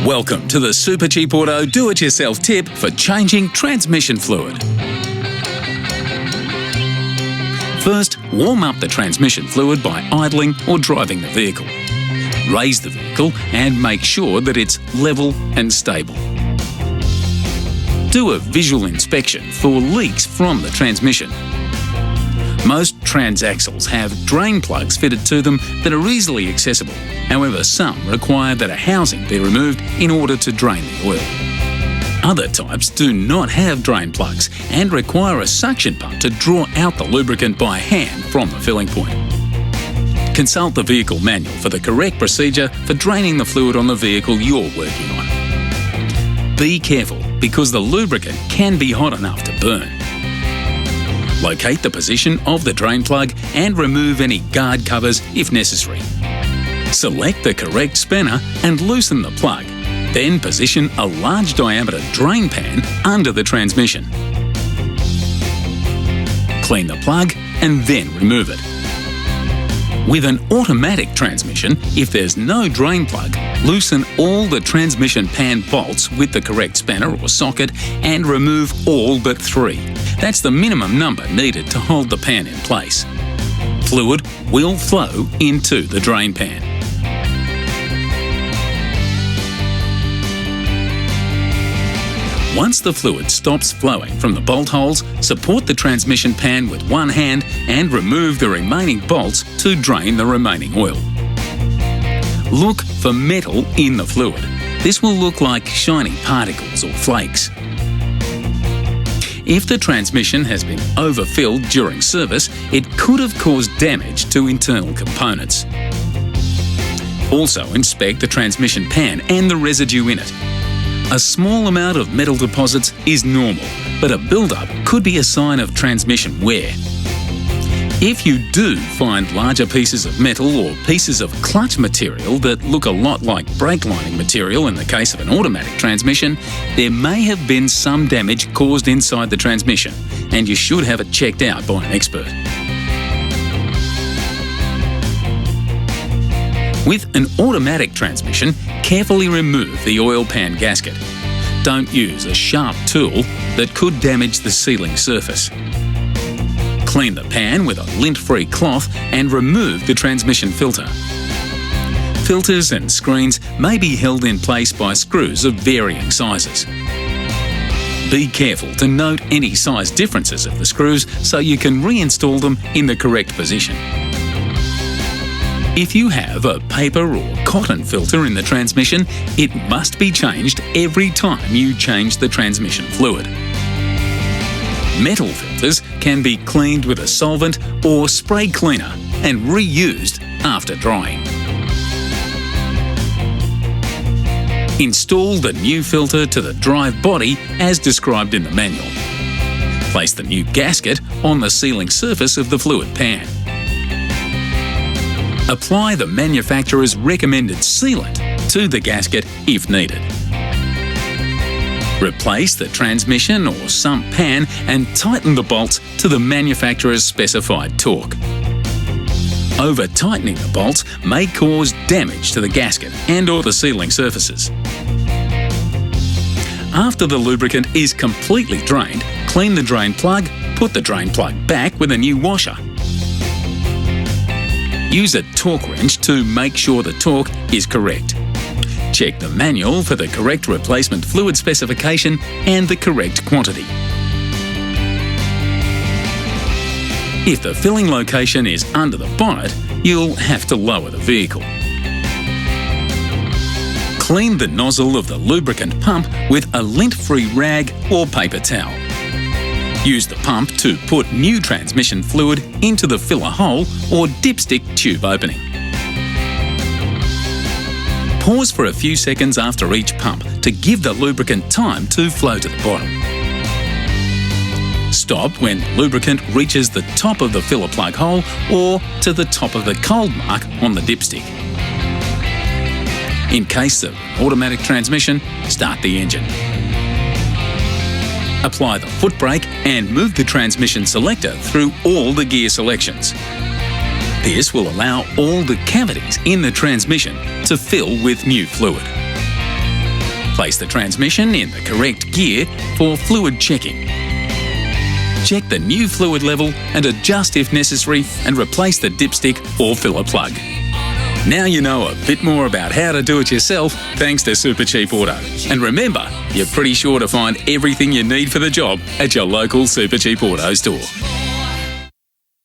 Welcome to the Supercheap Auto Do-It-Yourself tip for changing transmission fluid. First, warm up the transmission fluid by idling or driving the vehicle. Raise the vehicle and make sure that it's level and stable. Do a visual inspection for leaks from the transmission. Most transaxles have drain plugs fitted to them that are easily accessible. However, some require that a housing be removed in order to drain the oil. Other types do not have drain plugs and require a suction pump to draw out the lubricant by hand from the filling point. Consult the vehicle manual for the correct procedure for draining the fluid on the vehicle you're working on. Be careful because the lubricant can be hot enough to burn. Locate the position of the drain plug and remove any guard covers if necessary. Select the correct spanner and loosen the plug. Then position a large diameter drain pan under the transmission. Clean the plug and then remove it. With an automatic transmission, if there's no drain plug, loosen all the transmission pan bolts with the correct spanner or socket and remove all but 3. That's the minimum number needed to hold the pan in place. Fluid will flow into the drain pan. Once the fluid stops flowing from the bolt holes, support the transmission pan with one hand and remove the remaining bolts to drain the remaining oil. Look for metal in the fluid. This will look like shiny particles or flakes. If the transmission has been overfilled during service, it could have caused damage to internal components. Also inspect the transmission pan and the residue in it. A small amount of metal deposits is normal, but a build-up could be a sign of transmission wear. If you do find larger pieces of metal or pieces of clutch material that look a lot like brake lining material in the case of an automatic transmission, there may have been some damage caused inside the transmission, and you should have it checked out by an expert. With an automatic transmission, carefully remove the oil pan gasket. Don't use a sharp tool that could damage the sealing surface. Clean the pan with a lint-free cloth and remove the transmission filter. Filters and screens may be held in place by screws of varying sizes. Be careful to note any size differences of the screws so you can reinstall them in the correct position. If you have a paper or cotton filter in the transmission, it must be changed every time you change the transmission fluid. Metal filters can be cleaned with a solvent or spray cleaner and reused after drying. Install the new filter to the drive body as described in the manual. Place the new gasket on the sealing surface of the fluid pan. Apply the manufacturer's recommended sealant to the gasket if needed. Replace the transmission or sump pan and tighten the bolts to the manufacturer's specified torque. Over-tightening the bolts may cause damage to the gasket and/or the sealing surfaces. After the lubricant is completely drained, clean the drain plug, put the drain plug back with a new washer. Use a torque wrench to make sure the torque is correct. Check the manual for the correct replacement fluid specification and the correct quantity. If the filling location is under the bonnet, you'll have to lower the vehicle. Clean the nozzle of the lubricant pump with a lint-free rag or paper towel. Use the pump to put new transmission fluid into the filler hole or dipstick tube opening. Pause for a few seconds after each pump to give the lubricant time to flow to the bottom. Stop when the lubricant reaches the top of the filler plug hole or to the top of the cold mark on the dipstick. In case of automatic transmission, start the engine. Apply the foot brake and move the transmission selector through all the gear selections. This will allow all the cavities in the transmission to fill with new fluid. Place the transmission in the correct gear for fluid checking. Check the new fluid level and adjust if necessary, and replace the dipstick or filler plug. Now you know a bit more about how to do it yourself thanks to Supercheap Auto. And remember, you're pretty sure to find everything you need for the job at your local Supercheap Auto store.